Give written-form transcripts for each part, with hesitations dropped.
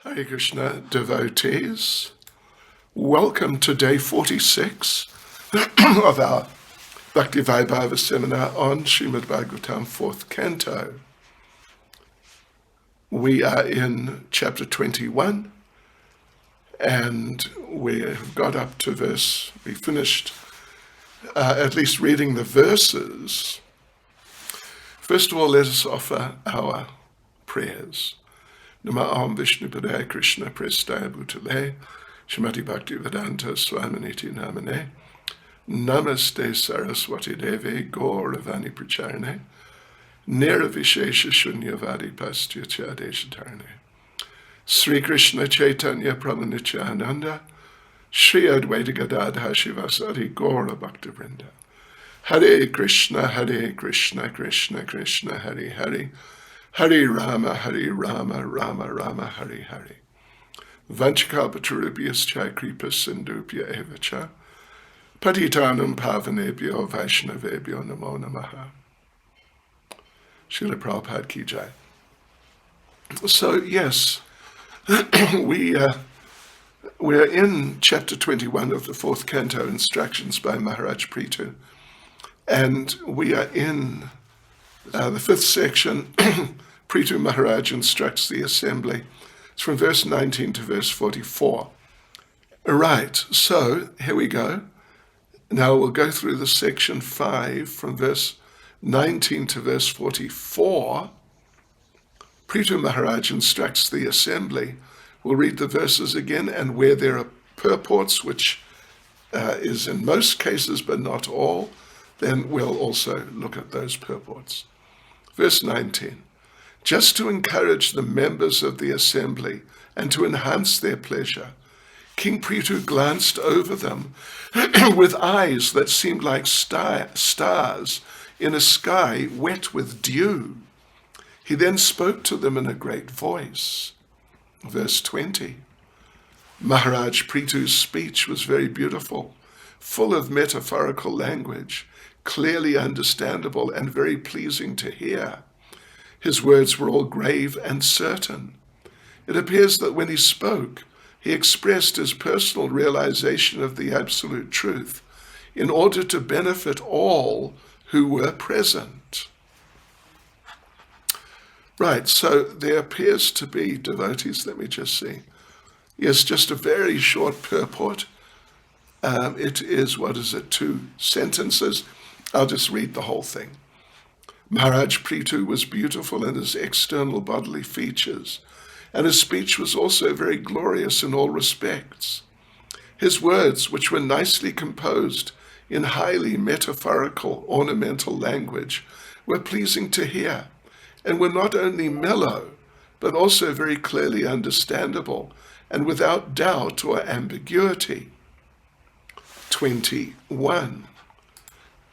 Hare Krishna devotees, welcome to day 46 of our Bhakti Vaibhava seminar on Srimad Bhagavatam, 4th Canto. We are in chapter 21 and we have got up to we finished at least reading the verses. First of all, let us offer our prayers. Namah Vishnu Padaya Krishna Prestaya Bhutale Shrimati Bhakti Vedanta Swaminiti Namane Namaste Saraswati Deve Gauravani Pracharane Niravishesha Shunyavadi Pastya Chadeshatarane Sri Krishna Chaitanya Prabhu Nityananda Sri Advaita Gadadha Shivasari Gaura Bhakta Vrinda Hare Krishna Krishna Krishna Hare Hare Hare Rama, Rama Rama, Hare Hare. Vanchakalpatarubhyas chai kripa sindubhya evacha. Patitanam pavanebhyo vaishnavebhyo namo namaha. Srila Prabhupada ki jai. So yes, we're in chapter 21 of the 4th Canto, Instructions by Maharaj Prithu. And we are in the 5th section. Prithu Maharaj instructs the assembly. It's from verse 19 to verse 44. Right, so here we go. Now we'll go through the section 5 from verse 19 to verse 44. Prithu Maharaj instructs the assembly. We'll read the verses again, and where there are purports, which is in most cases but not all, then we'll also look at those purports. Verse 19. Just to encourage the members of the assembly and to enhance their pleasure, King Prithu glanced over them with eyes that seemed like stars in a sky wet with dew. He then spoke to them in a great voice. Verse 20. Maharaj Prithu's speech was very beautiful, full of metaphorical language, clearly understandable and very pleasing to hear. His words were all grave and certain. It appears that when he spoke, he expressed his personal realization of the absolute truth in order to benefit all who were present. Right, so there appears to be devotees, let me just see. Yes, just a very short purport. It is, 2 sentences? I'll just read the whole thing. Maharaj Prithu was beautiful in his external bodily features, and his speech was also very glorious in all respects. His words, which were nicely composed in highly metaphorical, ornamental language, were pleasing to hear, and were not only mellow, but also very clearly understandable, and without doubt or ambiguity. 21.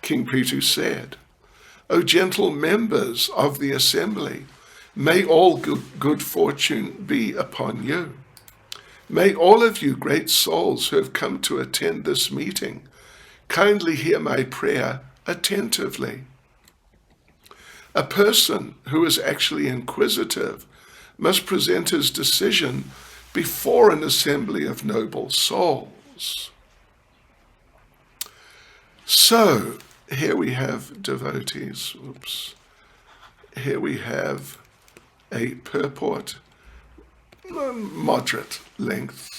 King Prithu said, O gentle members of the assembly, may all good fortune be upon you. May all of you great souls who have come to attend this meeting kindly hear my prayer attentively. A person who is actually inquisitive must present his decision before an assembly of noble souls. So, here we have devotees. Here we have a purport, moderate length.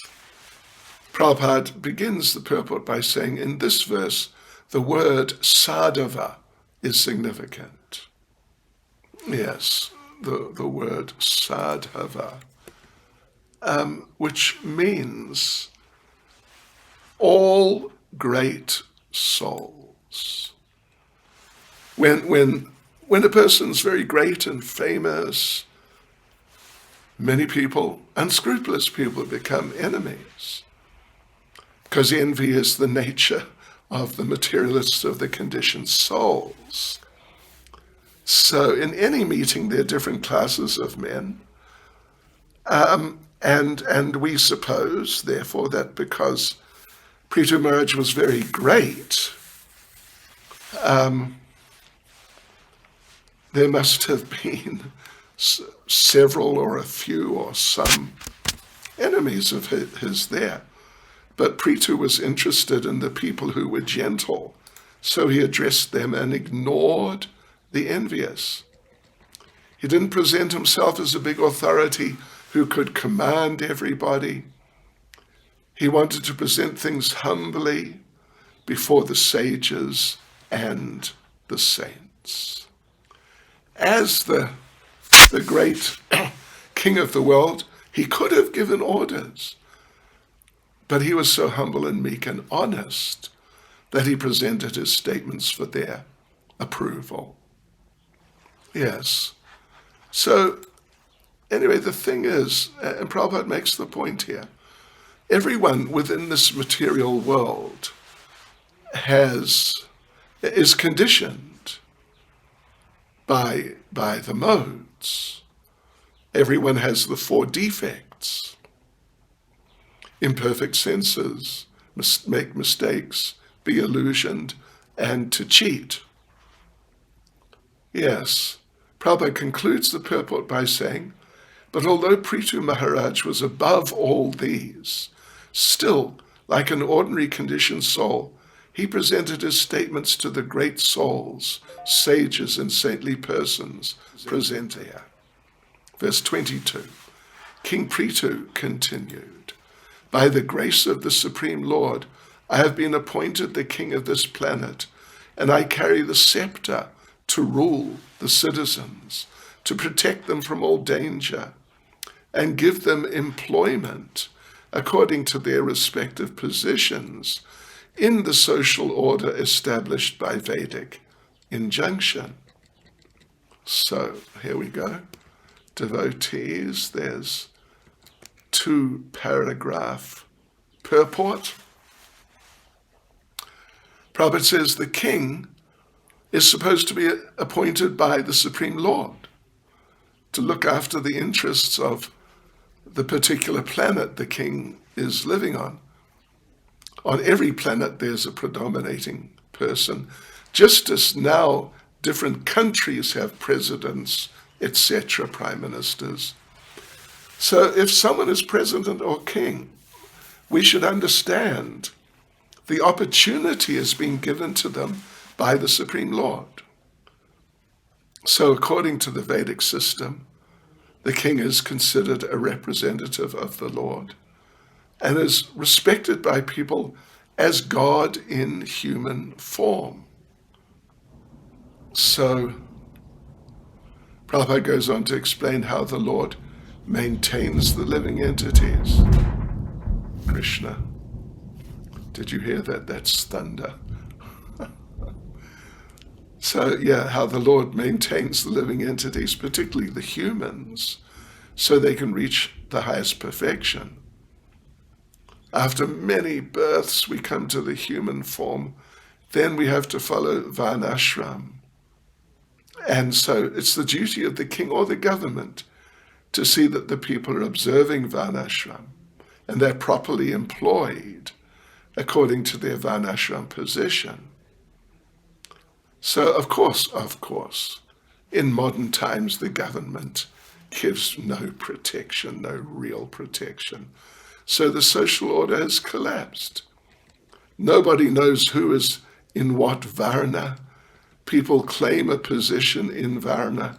Prabhupada begins the purport by saying, in this verse, the word sadhava is significant. Yes, the word sadhava, which means all great souls. When a person's very great and famous, many people, unscrupulous people, become enemies, because envy is the nature of the materialists of the conditioned souls. So in any meeting, there are different classes of men, and we suppose, therefore, that because Prithu Maharaj was very great, there must have been several or a few or some enemies of his there. But Prithu was interested in the people who were gentle, so he addressed them and ignored the envious. He didn't present himself as a big authority who could command everybody. He wanted to present things humbly before the sages and the saints. As the great king of the world, he could have given orders, but he was so humble and meek and honest that he presented his statements for their approval. Yes. So, anyway, the thing is, and Prabhupada makes the point here, everyone within this material world is conditioned by the modes. Everyone has the four defects. Imperfect senses, make mistakes, be illusioned, and to cheat. Yes, Prabhupada concludes the purport by saying, but although Prithu Maharaj was above all these, still, like an ordinary conditioned soul, he presented his statements to the great souls, sages, and saintly persons present here. Verse 22, King Prithu continued, by the grace of the Supreme Lord, I have been appointed the king of this planet, and I carry the scepter to rule the citizens, to protect them from all danger, and give them employment according to their respective positions in the social order established by Vedic injunction. So, here we go. Devotees, there's 2-paragraph purport. Prabhupada says the king is supposed to be appointed by the Supreme Lord to look after the interests of the particular planet the king is living on. On every planet there's a predominating person, just as now different countries have presidents, etc., prime ministers. So if someone is president or king, we should understand the opportunity is being given to them by the Supreme Lord. So according to the Vedic system, the king is considered a representative of the Lord and is respected by people as God in human form. So Prabhupada goes on to explain how the Lord maintains the living entities. Krishna, did you hear that? That's thunder. So, how the Lord maintains the living entities, particularly the humans, so they can reach the highest perfection. After many births, we come to the human form. Then we have to follow Varnashram. And so it's the duty of the king or the government to see that the people are observing Varnashram and they're properly employed according to their Varnashram position. So, of course, in modern times, the government gives no protection, no real protection. So the social order has collapsed. Nobody knows who is in what Varna. People claim a position in Varna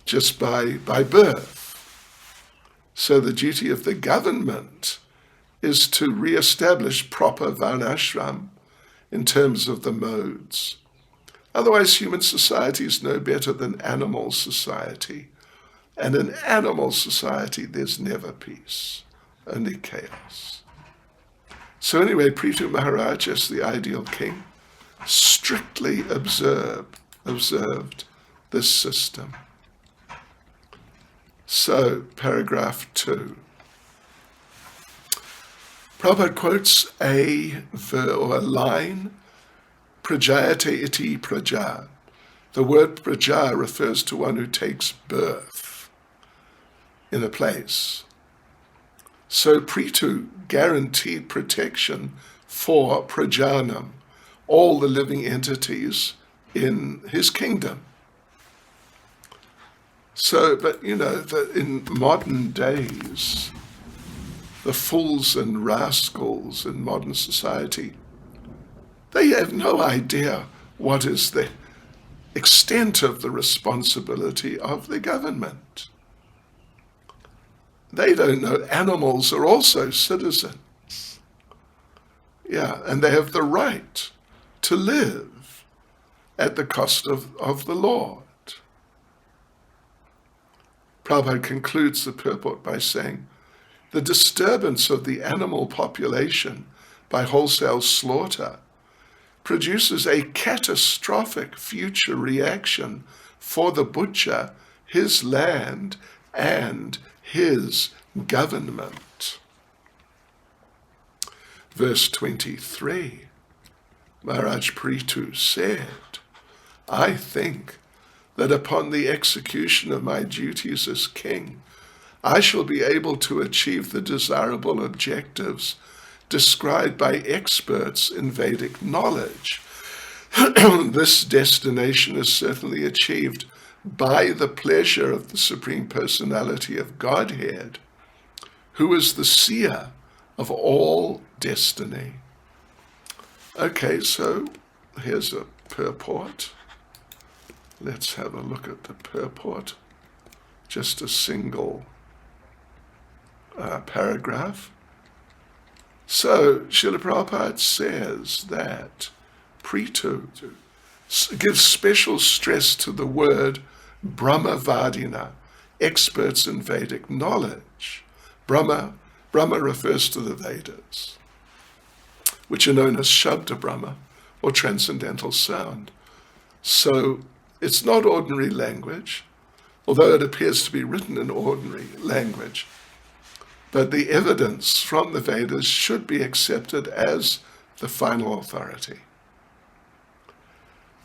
just by birth. So the duty of the government is to re-establish proper Varnashram in terms of the modes. Otherwise, human society is no better than animal society. And in animal society, there's never peace, only chaos. So anyway, Prithu Maharaj, as the ideal king, strictly observed this system. So, paragraph 2. Prabhupada quotes a line, Prajayate iti praja. The word praja refers to one who takes birth in a place. So Prithu guaranteed protection for prajanam, all the living entities in his kingdom. So, but in modern days, the fools and rascals in modern society, they have no idea what is the extent of the responsibility of the government. They don't know animals are also citizens. Yeah, and they have the right to live at the cost of the Lord. Prabhupada concludes the purport by saying, the disturbance of the animal population by wholesale slaughter produces a catastrophic future reaction for the butcher, his land, and his government. Verse 23, Maharaj Prithu said, I think that upon the execution of my duties as king, I shall be able to achieve the desirable objectives described by experts in Vedic knowledge. This destination is certainly achieved by the pleasure of the Supreme Personality of Godhead, who is the seer of all destiny. Okay, so here's a purport. Let's have a look at the purport. Just a single paragraph. So, Srila Prabhupada says that Prithu gives special stress to the word Brahmavadina, experts in Vedic knowledge. Brahma refers to the Vedas, which are known as Shabda Brahma, or transcendental sound. So, it's not ordinary language, although it appears to be written in ordinary language. But the evidence from the Vedas should be accepted as the final authority.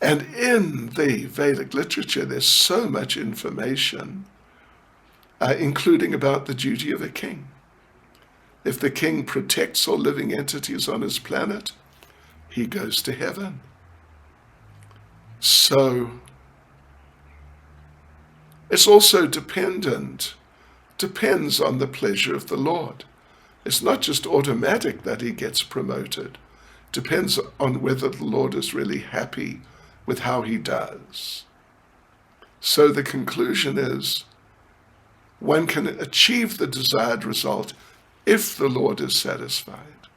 And in the Vedic literature, there's so much information, including about the duty of a king. If the king protects all living entities on his planet, he goes to heaven. So, it's also depends on the pleasure of the Lord. It's not just automatic that he gets promoted. Depends on whether the Lord is really happy with how he does. So the conclusion is, one can achieve the desired result if the Lord is satisfied.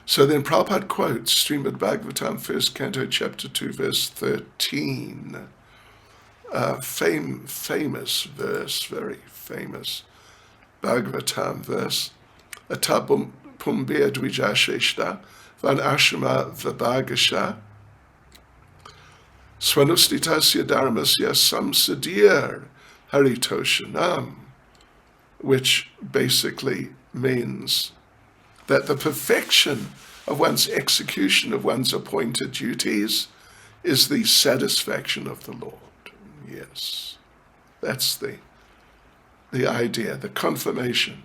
So then Prabhupada quotes Srimad Bhagavatam, 1st Canto, Chapter 2, verse 13. Famous verse, very famous Bhagavatam verse. Atabum pumbir dwijasheshta van ashrama vibhagasha swanustitasya dharmasya samsadir haritoshanam, which basically means that the perfection of one's execution of one's appointed duties is the satisfaction of the Lord. Yes, that's the idea, the confirmation.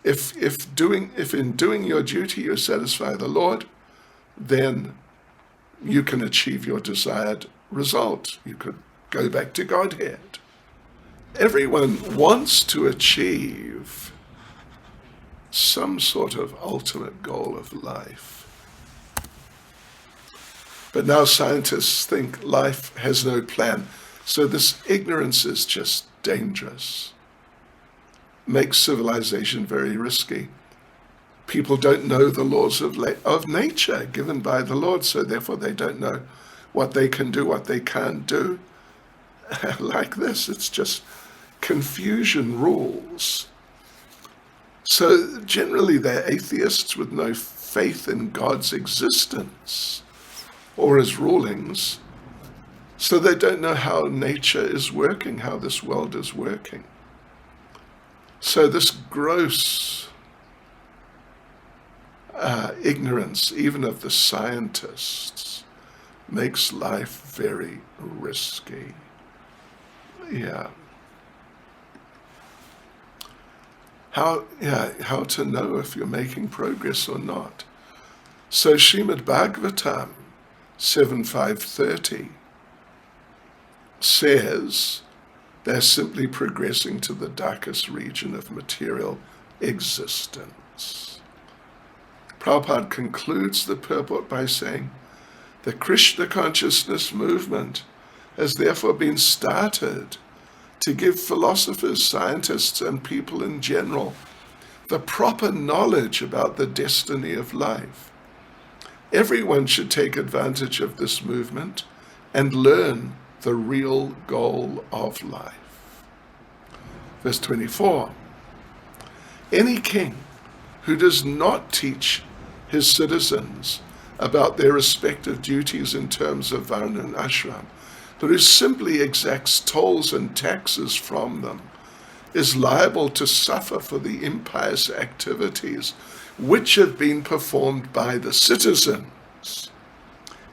If in doing your duty you satisfy the Lord, then you can achieve your desired result. You could go back to Godhead. Everyone wants to achieve some sort of ultimate goal of life. But now scientists think life has no plan. So this ignorance is just dangerous. Makes civilization very risky. People don't know the laws of nature given by the Lord, so therefore they don't know what they can do, what they can't do. Like this, it's just confusion rules. So generally they're atheists with no faith in God's existence or his rulings. So they don't know how nature is working, how this world is working. So this gross ignorance, even of the scientists, makes life very risky. Yeah. How to know if you're making progress or not. So Srimad Bhagavatam 7.530 says They're simply progressing to the darkest region of material existence. Prabhupada concludes the purport by saying, the Krishna consciousness movement has therefore been started to give philosophers, scientists, and people in general the proper knowledge about the destiny of life. Everyone should take advantage of this movement and learn the real goal of life. Verse 24, any king who does not teach his citizens about their respective duties in terms of varna and ashram, but who simply exacts tolls and taxes from them, is liable to suffer for the impious activities which have been performed by the citizens.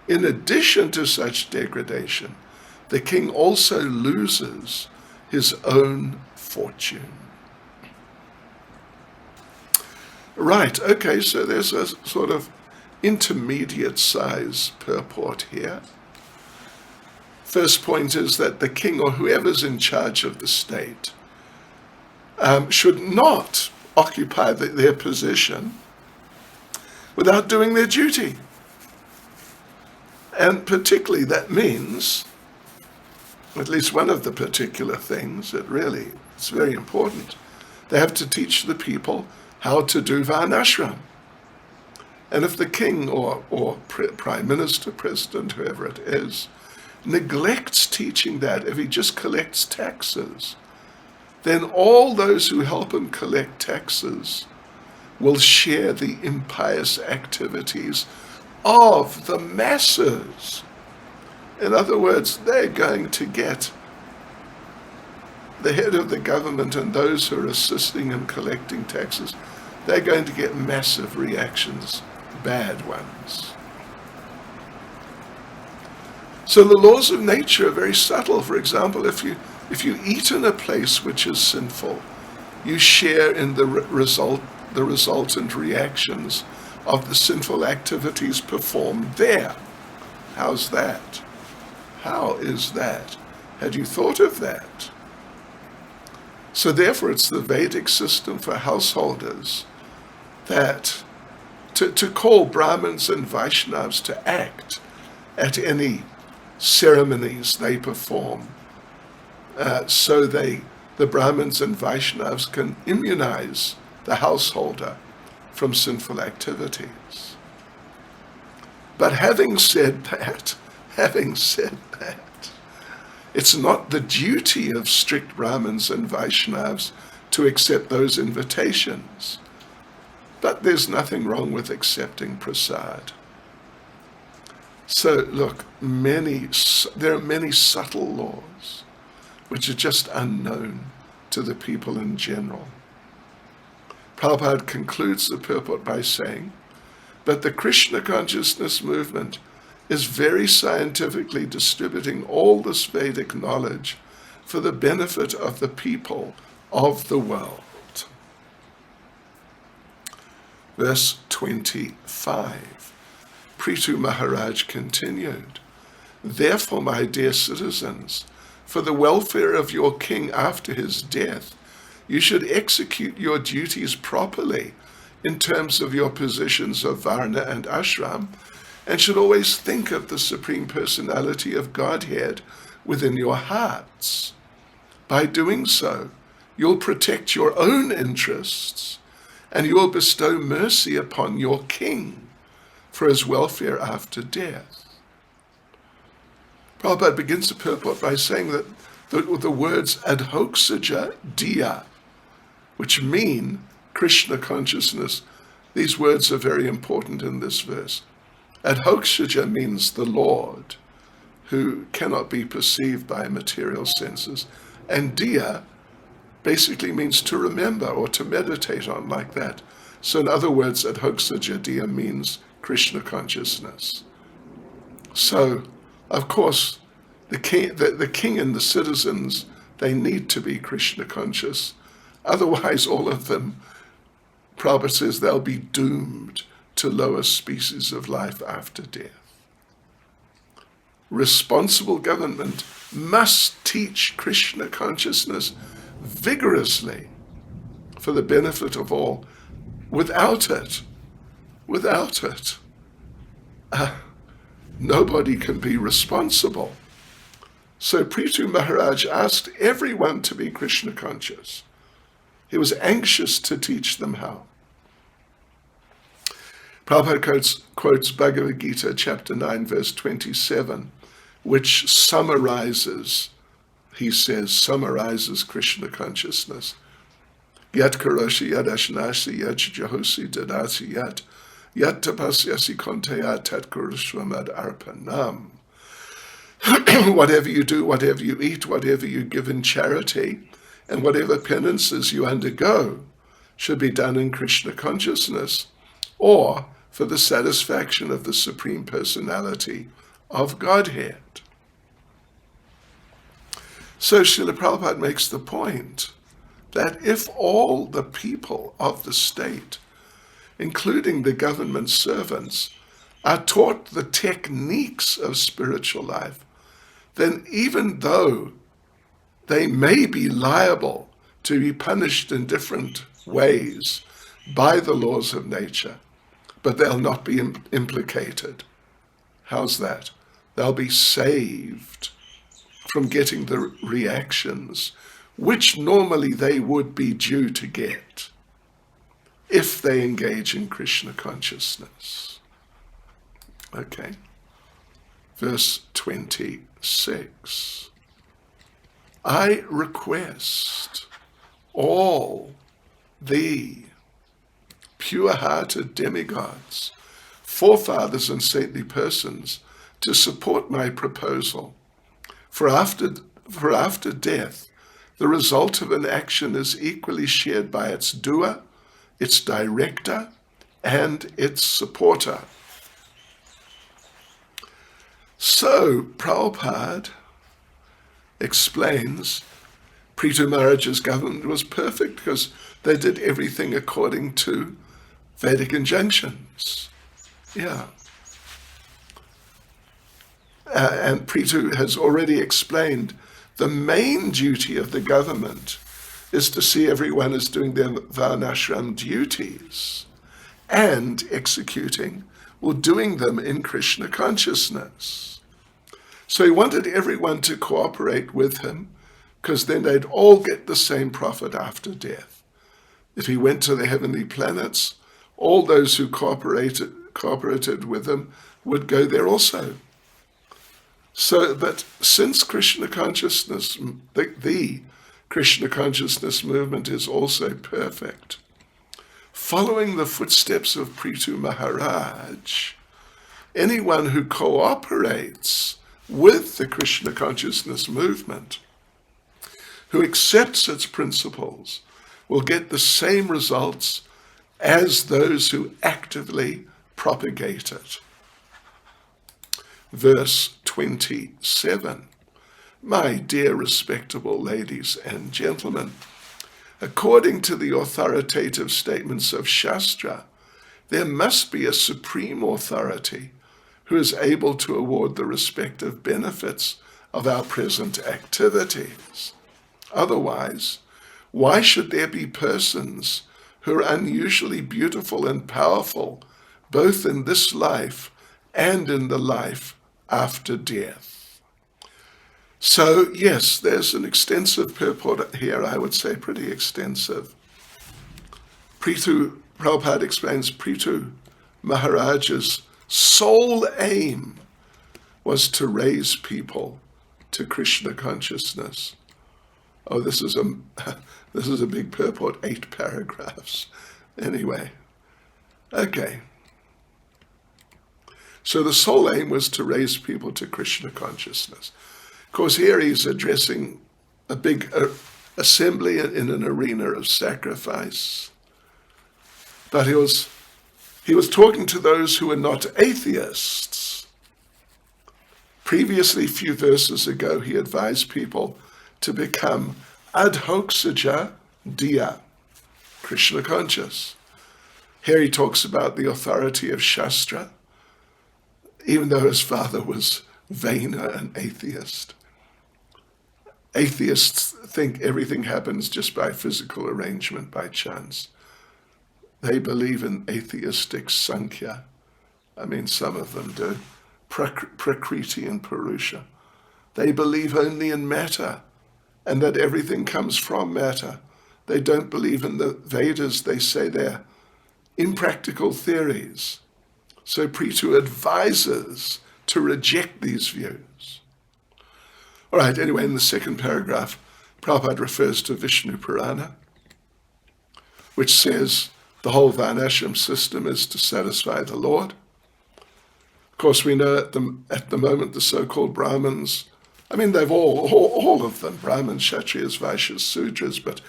In addition to such degradation, the king also loses his own fortune. Right, okay, so there's a sort of intermediate size purport here. First point is that the king or whoever's in charge of the state should not occupy their position without doing their duty. And particularly that means, at least one of the particular things that really is very important, they have to teach the people how to do varnashram. And if the king or prime minister, president, whoever it is, neglects teaching that, if he just collects taxes, then all those who help him collect taxes will share the impious activities of the masses. In other words, they're going to get the head of the government and those who are assisting in collecting taxes, they're going to get massive reactions, bad ones. So the laws of nature are very subtle. For example, if you eat in a place which is sinful, you share in the resultant reactions of the sinful activities performed there. How's that? How is that? Had you thought of that? So therefore it's the Vedic system for householders that to call Brahmins and Vaishnavas to act at any ceremonies they perform, so the Brahmins and Vaishnavas can immunize the householder from sinful activities. But having said that, it's not the duty of strict Brahmins and Vaishnavas to accept those invitations. But there's nothing wrong with accepting prasad. So look, there are many subtle laws which are just unknown to the people in general. Prabhupada concludes the purport by saying, but the Krishna consciousness movement is very scientifically distributing all this Vedic knowledge for the benefit of the people of the world. Verse 25, Prithu Maharaj continued, therefore, my dear citizens, for the welfare of your king after his death, you should execute your duties properly in terms of your positions of Varna and Ashram, and should always think of the Supreme Personality of Godhead within your hearts. By doing so, you'll protect your own interests, and you will bestow mercy upon your king for his welfare after death. Prabhupada begins the purport by saying that the words adhoksaja diya, which mean Krishna consciousness, these words are very important in this verse. Adhoksaja means the Lord, who cannot be perceived by material senses, and diya basically means to remember or to meditate on, like that. So in other words, adhoksaja diya means Krishna consciousness. So, of course, the king and the citizens, they need to be Krishna conscious. Otherwise, all of them, Prabhupada says, they'll be doomed to lower species of life after death. responsible government must teach Krishna consciousness vigorously for the benefit of all. Without it, nobody can be responsible. So Prithu Maharaj asked everyone to be Krishna conscious. He was anxious to teach them how. Prabhupada quotes Bhagavad Gita chapter 9 verse 27, which summarizes Krishna consciousness. Yat karoshi yad ashnasi yat jahosi dadasi yat tapasyasi kontaya tat kurushvamad arpanam. Whatever you do, whatever you eat, whatever you give in charity, and whatever penances you undergo should be done in Krishna consciousness, or for the satisfaction of the Supreme Personality of Godhead. So Srila Prabhupada makes the point that if all the people of the state, including the government servants, are taught the techniques of spiritual life, then even though they may be liable to be punished in different ways by the laws of nature, but they'll not be implicated. How's that? They'll be saved from getting the reactions which normally they would be due to get if they engage in Krishna consciousness. Okay. Verse 26. I request all the pure-hearted demigods, forefathers and saintly persons, to support my proposal. For after death, the result of an action is equally shared by its doer, its director, and its supporter. So, Prabhupada explains Prithu Maharaj's government was perfect because they did everything according to Vedic injunctions. Yeah. And Prithu has already explained the main duty of the government is to see everyone is doing their varnashram duties and executing or doing them in Krishna consciousness. So he wanted everyone to cooperate with him because then they'd all get the same profit after death. If he went to the heavenly planets, all those who cooperated with him would go there also. So that since Krishna consciousness, the Krishna consciousness movement is also perfect, following the footsteps of Prithu Maharaj, anyone who cooperates with the Krishna consciousness movement, who accepts its principles, will get the same results as those who actively propagate it. Verse 27. My dear respectable ladies and gentlemen, according to the authoritative statements of Shastra, there must be a supreme authority who is able to award the respective benefits of our present activities. Otherwise, why should there be persons who are unusually beautiful and powerful, both in this life and in the life after death? So, yes, there's an extensive purport here, I would say pretty extensive. Prabhupada explains Prithu Maharaj's sole aim was to raise people to Krishna consciousness. Oh, this is a big purport, 8 paragraphs. Anyway, okay. So the sole aim was to raise people to Krishna consciousness. Of course, here he's addressing a big assembly in an arena of sacrifice. But he was talking to those who were not atheists. Previously, a few verses ago, he advised people to become adhoksaja diya, Krishna conscious. Here he talks about the authority of Shastra, even though his father was vainer an atheist. Atheists think everything happens just by physical arrangement, by chance. They believe in atheistic Sankhya. I mean, some of them do. Prakriti and Purusha. They believe only in matter, and that everything comes from matter. They don't believe in the Vedas. They say they're impractical theories. So Prithu advises to reject these views. All right, anyway, in the second paragraph, Prabhupada refers to Vishnu Purana, which says the whole Varnashram system is to satisfy the Lord. Of course, we know at the moment the so-called Brahmins, I mean, they've all of them, Brahmins, Kshatriyas, Vaishyas, Sudras, but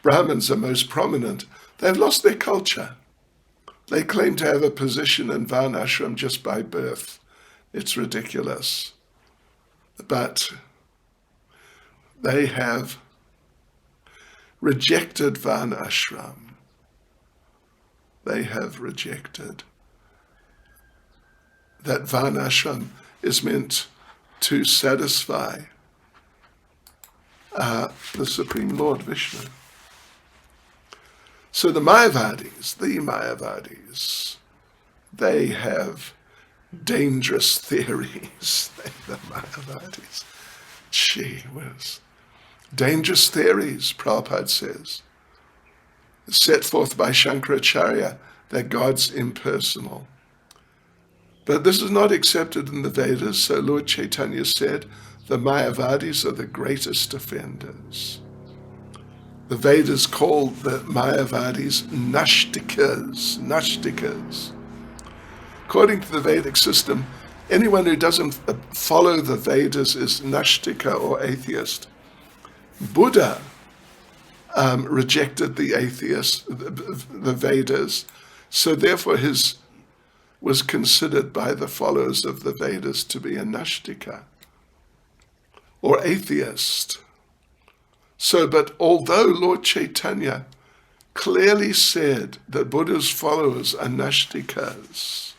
Brahmins are most prominent. They've lost their culture. They claim to have a position in Varnashram just by birth. It's ridiculous. But they have rejected Varnashram. They have rejected that Varnashram is meant to satisfy the Supreme Lord Vishnu. So the Mayavadis, they have dangerous theories. The Mayavadis. Gee whiz. Dangerous theories, Prabhupada says, set forth by Shankaracharya, that God's impersonal. But this is not accepted in the Vedas, so Lord Chaitanya said, the Mayavadis are the greatest offenders. The Vedas call the Mayavadis Nashtikas. According to the Vedic system, anyone who doesn't follow the Vedas is Nashtika or atheist. Buddha rejected the Vedas, so therefore his was considered by the followers of the Vedas to be a Nashtika or atheist. So, but although Lord Chaitanya clearly said that Buddha's followers are Nashtikas,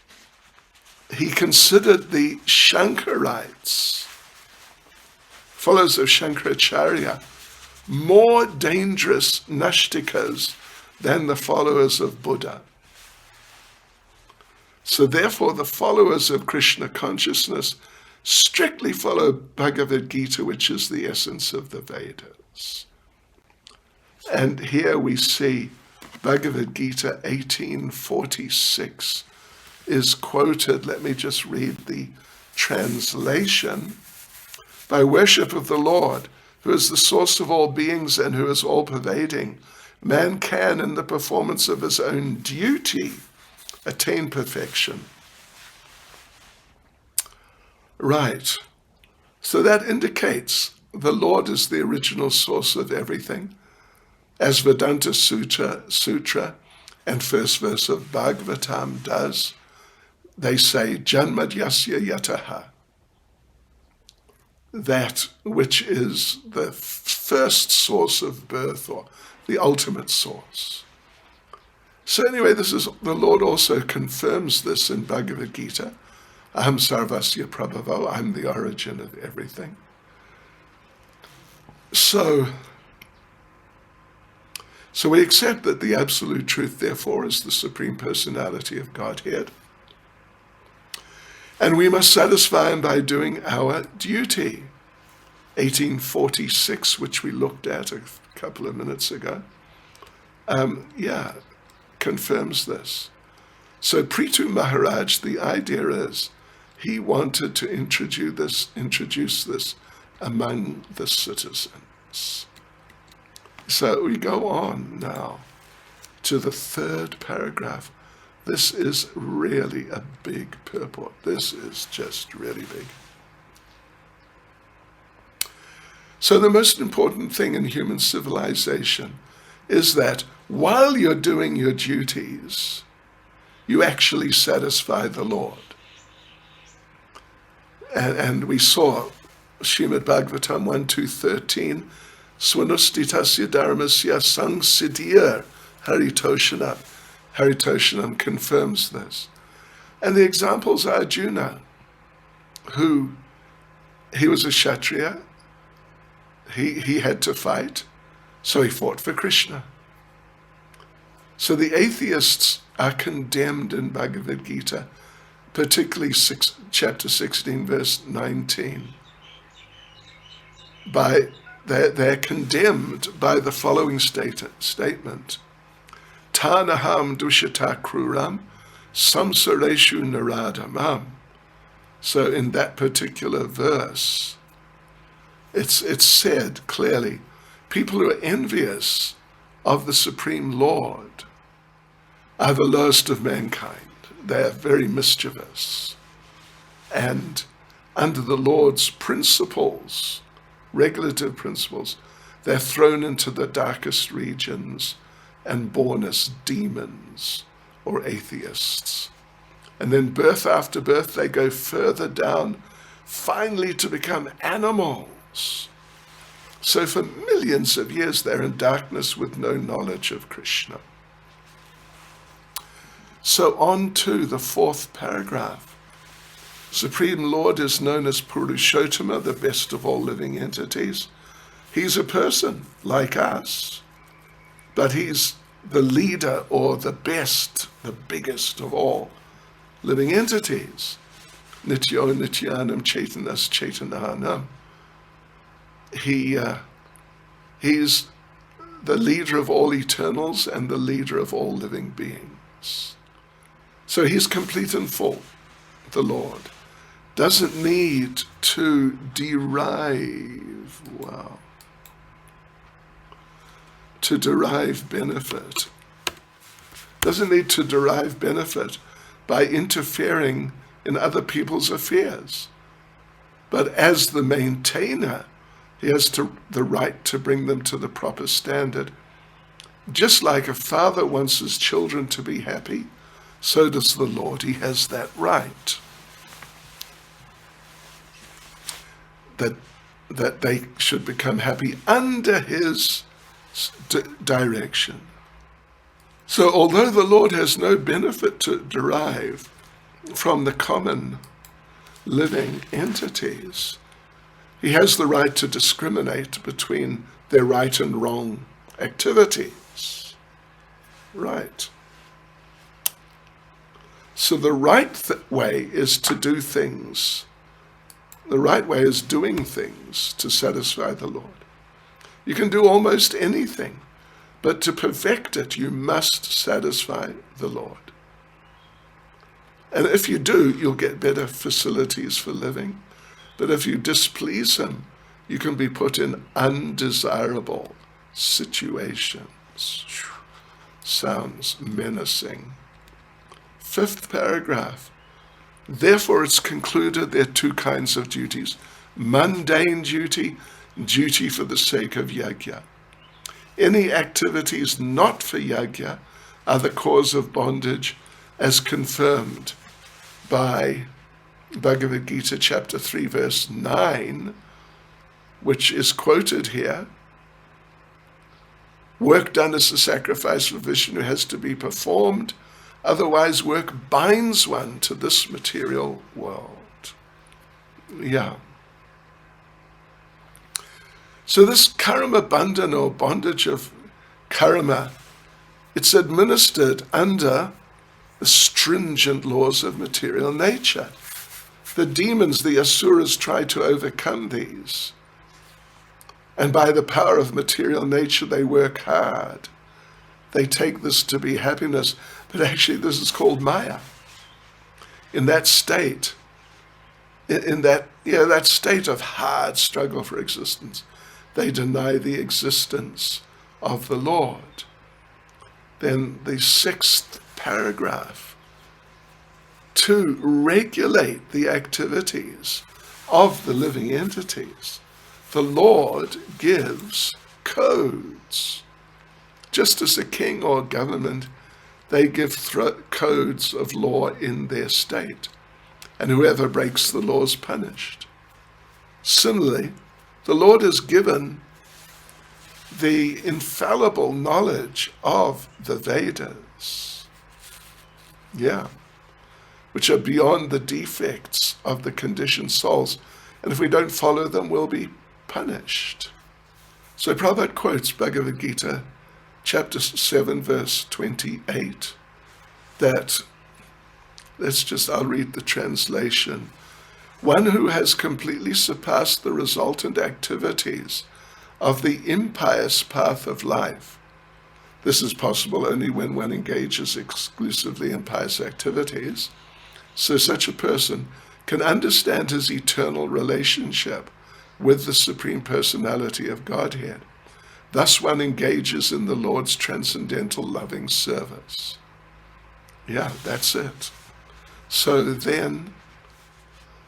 he considered the Shankarites, followers of Shankaracharya, more dangerous Nashtikas than the followers of Buddha. So therefore, the followers of Krishna consciousness strictly follow Bhagavad Gita, which is the essence of the Vedas. And here we see Bhagavad Gita 18:46 is quoted. Let me just read the translation. By worship of the Lord, who is the source of all beings and who is all-pervading, man can, in the performance of his own duty, attain perfection. Right. So that indicates the Lord is the original source of everything. As Vedanta Sutra and first verse of Bhagavatam does, they say, Janmadyasya yataha. That which is the first source of birth, or the ultimate source. So anyway, the Lord also confirms this in Bhagavad Gita. Aham sarvasya prabhavo, I'm the origin of everything. So we accept that the absolute truth, therefore, is the Supreme Personality of Godhead. And we must satisfy him by doing our duty. 1846, which we looked at a couple of minutes ago, confirms this. So Prithu Maharaj, the idea is, he wanted to introduce this among the citizens. So we go on now to the third paragraph. This is really a big purport. This is just really big. So the most important thing in human civilization is that while you're doing your duties, you actually satisfy the Lord. And we saw Srimad Bhagavatam 1.2.13, Swanustitasya dharmasya sangsiddhir haritoshanam. Haritoshanam confirms this. And the examples are Arjuna, who He was a Kshatriya. He had to fight, so he fought for Krishna. So the atheists are condemned in Bhagavad Gita, particularly chapter 16, verse 19. They're condemned by the following statement. Tanaham dushata kruram samsareshu naradamam. So in that particular verse, it's said clearly, people who are envious of the Supreme Lord are the lowest of mankind. They are very mischievous. And under the Lord's principles, regulative principles, they're thrown into the darkest regions and born as demons or atheists. And then birth after birth, they go further down, finally to become animals. So for millions of years, they're in darkness with no knowledge of Krishna. So on to the fourth paragraph. Supreme Lord is known as Purushottama, the best of all living entities. He's a person like us, but he's the leader or the best, the biggest of all living entities. Nityo Nityanam Chaitanas Chaitananam. He's the leader of all eternals and the leader of all living beings. So he's complete and full, the Lord. Doesn't need to derive, to derive benefit. Doesn't need to derive benefit by interfering in other people's affairs. But as the maintainer, he has the right to bring them to the proper standard. Just like a father wants his children to be happy, so does the Lord. He has that right. That they should become happy under his direction. So although the Lord has no benefit to derive from the common living entities, he has the right to discriminate between their right and wrong activities. Right. So the right way is to do things. The right way is doing things to satisfy the Lord. You can do almost anything, but to perfect it, you must satisfy the Lord. And if you do, you'll get better facilities for living. But if you displease him, you can be put in undesirable situations. Sounds menacing. Fifth paragraph. Therefore, it's concluded there are two kinds of duties. Mundane duty, duty for the sake of yajna. Any activities not for yajna are the cause of bondage, as confirmed by Bhagavad Gita chapter 3 verse 9, which is quoted here. Work done as a sacrifice for Vishnu has to be performed, otherwise work binds one to this material world. Yeah. So this karma bandhana, or bondage of karma, it's administered under the stringent laws of material nature. The demons, the asuras, try to overcome these. And by the power of material nature, they work hard. They take this to be happiness, but actually this is called Maya. In that state, that state of hard struggle for existence, they deny the existence of the Lord. Then the sixth paragraph, to regulate the activities of the living entities, the Lord gives codes. Just as a king or government, they give codes of law in their state, and whoever breaks the law is punished. Similarly, the Lord has given the infallible knowledge of the Vedas, which are beyond the defects of the conditioned souls. And if we don't follow them, we'll be punished. So Prabhupada quotes Bhagavad Gita, chapter 7, verse 28, that, I'll read the translation. One who has completely surpassed the resultant activities of the impious path of life. This is possible only when one engages exclusively in pious activities. So such a person can understand his eternal relationship with the Supreme Personality of Godhead. Thus one engages in the Lord's transcendental loving service. Yeah, that's it. So then,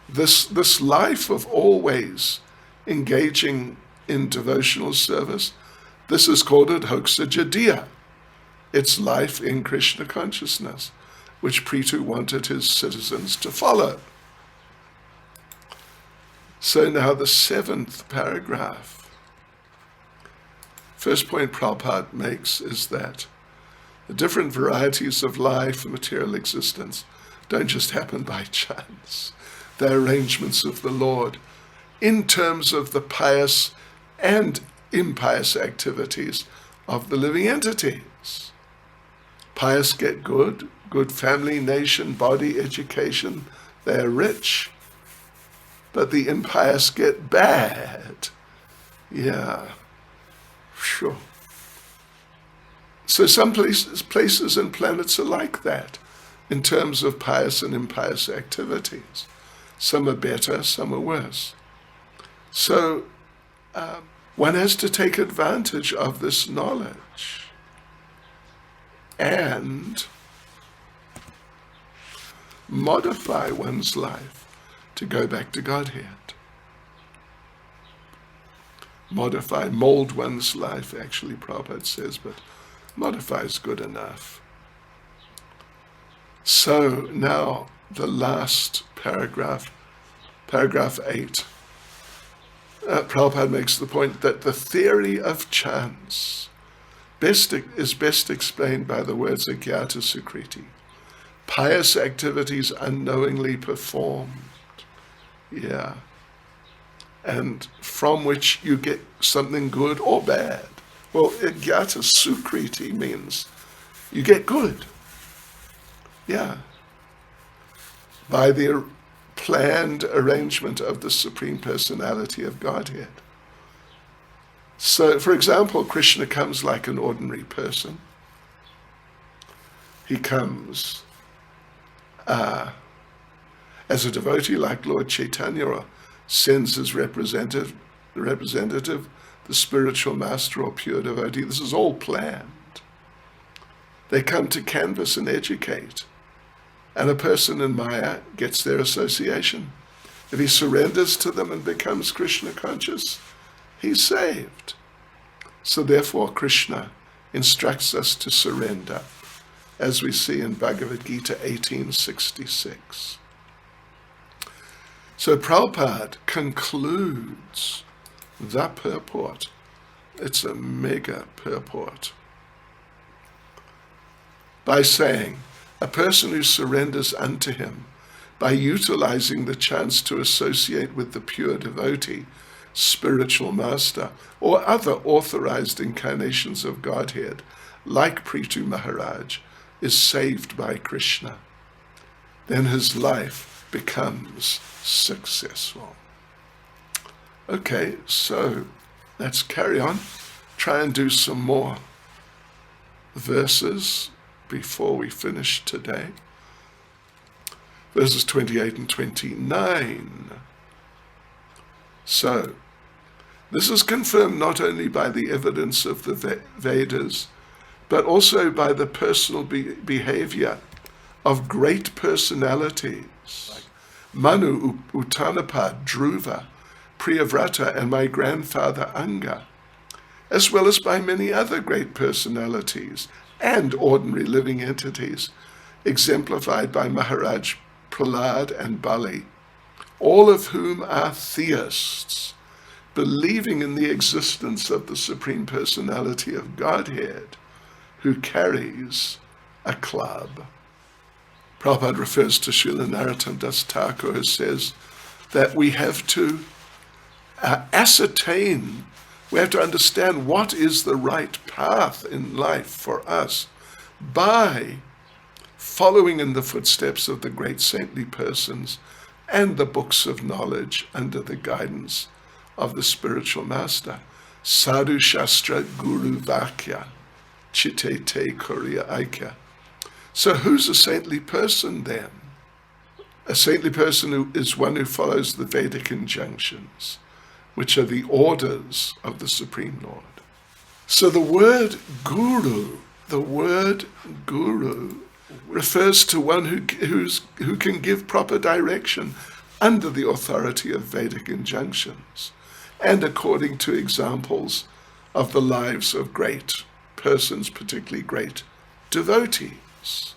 this life of always engaging in devotional service, this is called Adhoksa Jadiya. It's life in Krishna consciousness, which Prithu wanted his citizens to follow. So now the 7th paragraph. First point Prabhupada makes is that the different varieties of life and material existence don't just happen by chance. They're arrangements of the Lord in terms of the pious and impious activities of the living entities. Pious get good family, nation, body, education, they're rich. But the impious get bad. Yeah, sure. So some places and planets are like that in terms of pious and impious activities. Some are better, some are worse. So one has to take advantage of this knowledge and modify one's life to go back to Godhead. Mold one's life, actually, Prabhupada says, but modify is good enough. So now the last paragraph, paragraph 8. Prabhupada makes the point that the theory of chance is best explained by the words Agyata Sukriti. Pious activities unknowingly performed. Yeah. And from which you get something good or bad. Well, Agyata Sukriti means you get good. Yeah. By the planned arrangement of the Supreme Personality of Godhead. So, for example, Krishna comes like an ordinary person. He comes as a devotee like Lord Chaitanya, or sends his representative, the spiritual master or pure devotee. This is all planned. They come to canvass and educate. And a person in Maya gets their association. If he surrenders to them and becomes Krishna conscious, he's saved. So therefore Krishna instructs us to surrender, as we see in Bhagavad Gita 1866. So Prabhupada concludes the purport. It's a mega purport. By saying, a person who surrenders unto him by utilizing the chance to associate with the pure devotee, spiritual master, or other authorized incarnations of Godhead, like Prithu Maharaj, is saved by Krishna. Then his life becomes successful. Okay, so let's carry on. Try and do some more verses before we finish today. Verses 28 and 29. So, this is confirmed not only by the evidence of the Vedas, but also by the personal behavior of great personalities like Manu, Uttanapad, Dhruva, Priyavrata, and my grandfather Anga, as well as by many other great personalities and ordinary living entities, exemplified by Maharaj Prahlad and Bali, all of whom are theists, believing in the existence of the Supreme Personality of Godhead, who carries a club. Prabhupada refers to Srila Narottam Das Thakur, who says, that we have to ascertain, we have to understand what is the right path in life for us by following in the footsteps of the great saintly persons and the books of knowledge under the guidance of the spiritual master. Sadhu Shastra Guru Vakya Chitte Te Kuriya Aikya. So who's a saintly person then? A saintly person is one who follows the Vedic injunctions, which are the orders of the Supreme Lord. So the word guru refers to one who can give proper direction under the authority of Vedic injunctions and according to examples of the lives of great persons, particularly great devotees.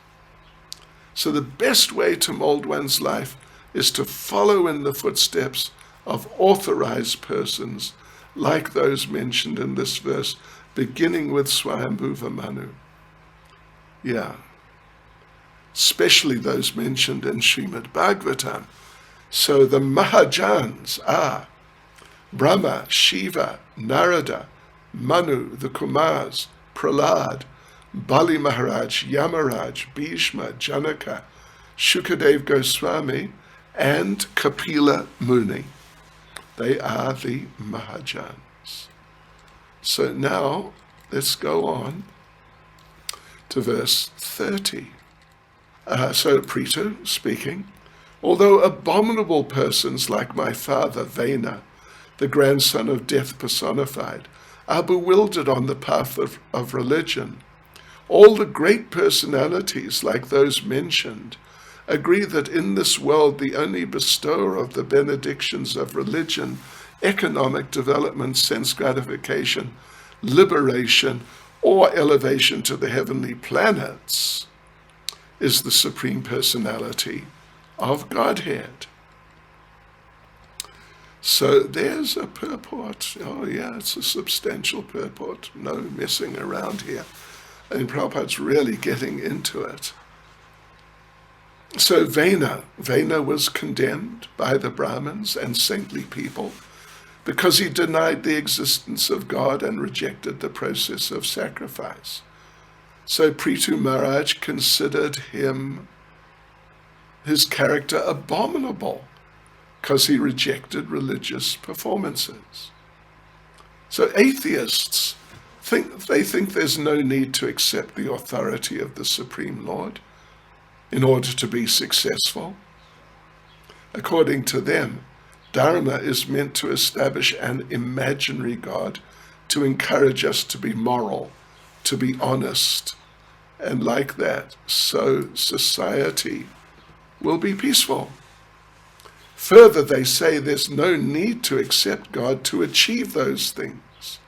So the best way to mold one's life is to follow in the footsteps of authorized persons like those mentioned in this verse, beginning with Swayambhuva Manu. Yeah. Especially those mentioned in Srimad Bhagavatam. So the Mahajans are Brahma, Shiva, Narada, Manu, the Kumars, Prahlad, Bali Maharaj, Yamaraj, Bhishma, Janaka, Shukadev Goswami, and Kapila Muni. They are the Mahajans. So now let's go on to verse 30. So Prithu speaking, although abominable persons like my father Vena, the grandson of death personified, are bewildered on the path of religion, all the great personalities like those mentioned agree that in this world the only bestower of the benedictions of religion, economic development, sense gratification, liberation, or elevation to the heavenly planets is the Supreme Personality of Godhead. So there's a purport. Oh yeah, it's a substantial purport. No messing around here. And Prabhupada's really getting into it. So Vena was condemned by the Brahmins and saintly people because he denied the existence of God and rejected the process of sacrifice. So Prithu Maharaj considered his character abominable because he rejected religious performances. So atheists think there's no need to accept the authority of the Supreme Lord in order to be successful. According to them, Dharma is meant to establish an imaginary God to encourage us to be moral, to be honest, and like that, so society will be peaceful. Further, they say there's no need to accept God to achieve those things.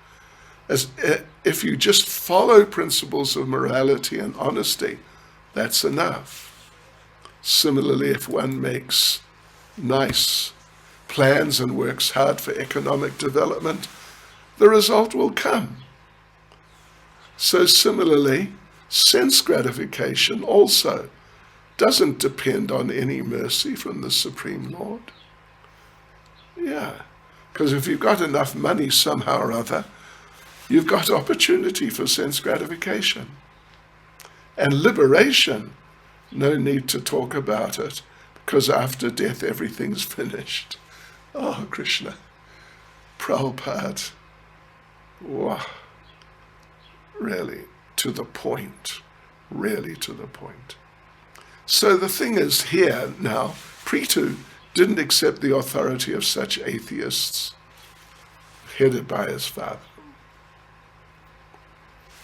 As if you just follow principles of morality and honesty, that's enough. Similarly, if one makes nice plans and works hard for economic development, the result will come. So similarly, sense gratification also doesn't depend on any mercy from the Supreme Lord. Yeah, because if you've got enough money somehow or other, you've got opportunity for sense gratification. And liberation, no need to talk about it, because after death everything's finished. Oh, Krishna, Prabhupada, wow, really to the point, really to the point. So the thing is here now, Prithu didn't accept the authority of such atheists, headed by his father,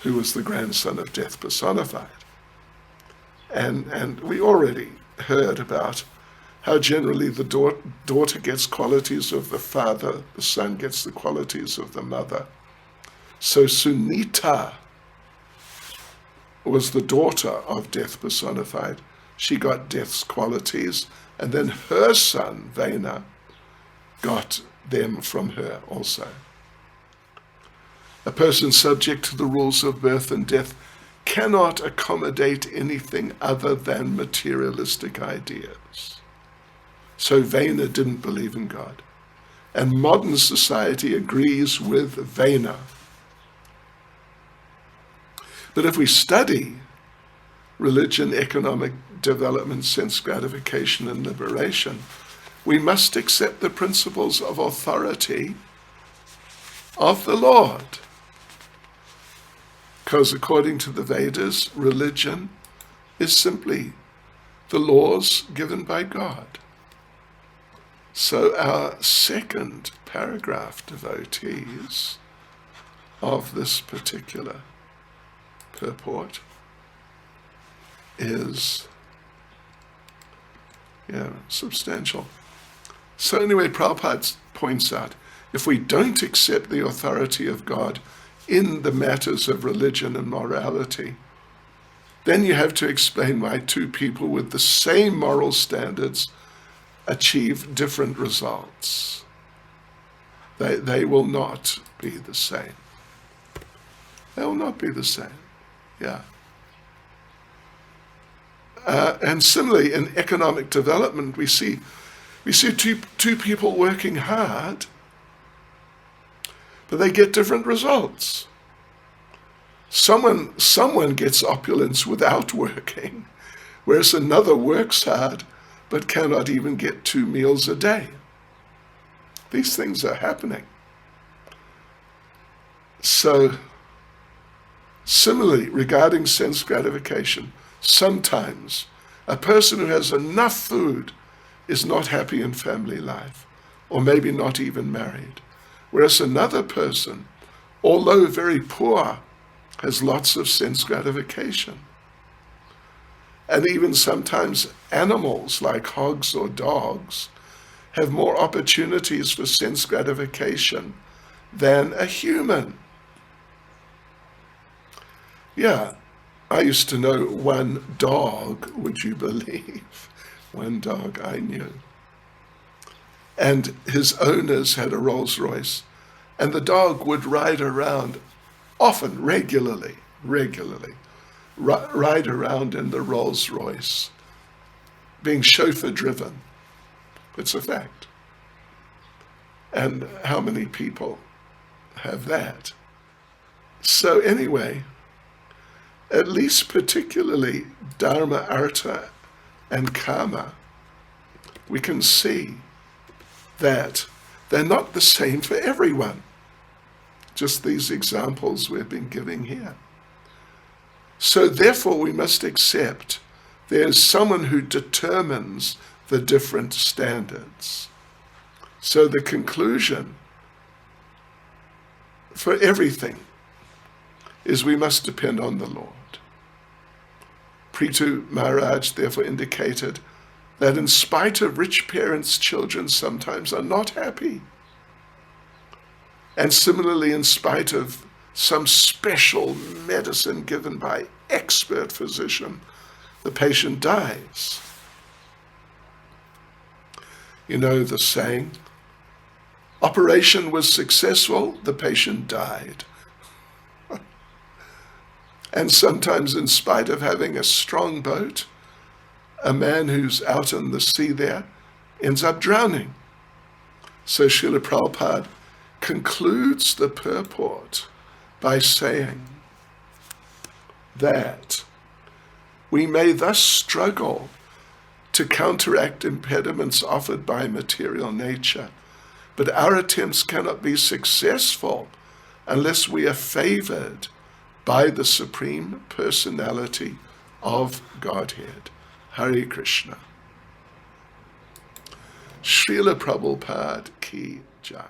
who was the grandson of death personified. And we already heard about how generally the daughter gets qualities of the father, the son gets the qualities of the mother. So Sunita was the daughter of death personified. She got death's qualities, and then her son, Vena, got them from her also. A person subject to the rules of birth and death cannot accommodate anything other than materialistic ideas. So Vena didn't believe in God. And modern society agrees with Vena. But if we study religion, economic development, sense gratification, and liberation, we must accept the principles of authority of the Lord. Because according to the Vedas, religion is simply the laws given by God. So our second paragraph, devotees, of this particular purport is substantial. So anyway, Prabhupada points out, if we don't accept the authority of God in the matters of religion and morality, then you have to explain why two people with the same moral standards achieve different results. They will not be the same. They will not be the same. Yeah. And similarly, in economic development, we see two people working hard, but they get different results. Someone gets opulence without working, whereas another works hard but cannot even get 2 meals a day. These things are happening. So, similarly, regarding sense gratification, sometimes a person who has enough food is not happy in family life, or maybe not even married, whereas another person, although very poor, has lots of sense gratification. And even sometimes animals like hogs or dogs have more opportunities for sense gratification than a human. Yeah, I used to know one dog, would you believe? One dog I knew. And his owners had a Rolls Royce, and the dog would ride around often, regularly, ride around in the Rolls Royce, being chauffeur driven. It's a fact. And how many people have that? So anyway, at least particularly Dharma, Artha, and Kama, we can see that they're not the same for everyone. Just these examples we've been giving here. So therefore we must accept there's someone who determines the different standards. So the conclusion for everything is we must depend on the Lord. Prithu Maharaj therefore indicated that in spite of rich parents, children sometimes are not happy. And similarly, in spite of some special medicine given by expert physician, the patient dies. You know the saying, operation was successful, the patient died. And sometimes in spite of having a strong boat, a man who's out on the sea there ends up drowning. So Srila Prabhupada concludes the purport by saying that we may thus struggle to counteract impediments offered by material nature, but our attempts cannot be successful unless we are favored by the Supreme Personality of Godhead. Hare Krishna. Srila Prabhupada ki jai.